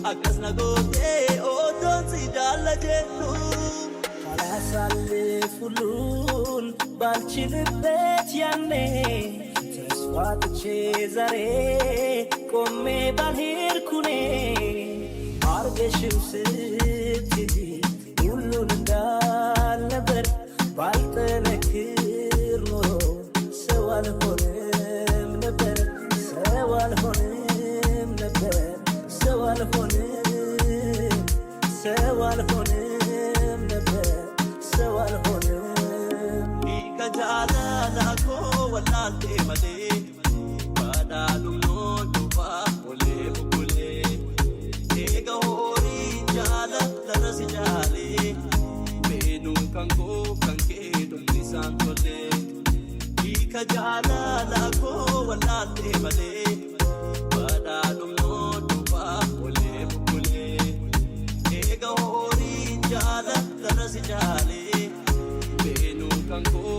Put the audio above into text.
akkasna gootee otoon si jaallajedhu አላሳልፉሉን ባልችልበት ያኔ ተስፋ ጥቼ ዛሬ ቆሜ ባልሄድኩኔ አርገሽው ስትይ ሁሉን እንዳልነበር ባልጠነክር ኖሮ ሰው አልሆንም ነበር ሰው አልሆንም ነበር ሰው አልሆንም ሰው አልሆንም ነበር ሰው አልሆንም Jaalala koo wallaalte malee badhaadhumnoo dhufaa olee bubulee eega horiin jaalala si jaalee meenuu kan koo kan kee dhumnisaan tolee hiika jaalala koo wallaalte malee badhaadhumnoo dhufaa olee bubulee eega horiin jaalala si jaalee meenuu kan koo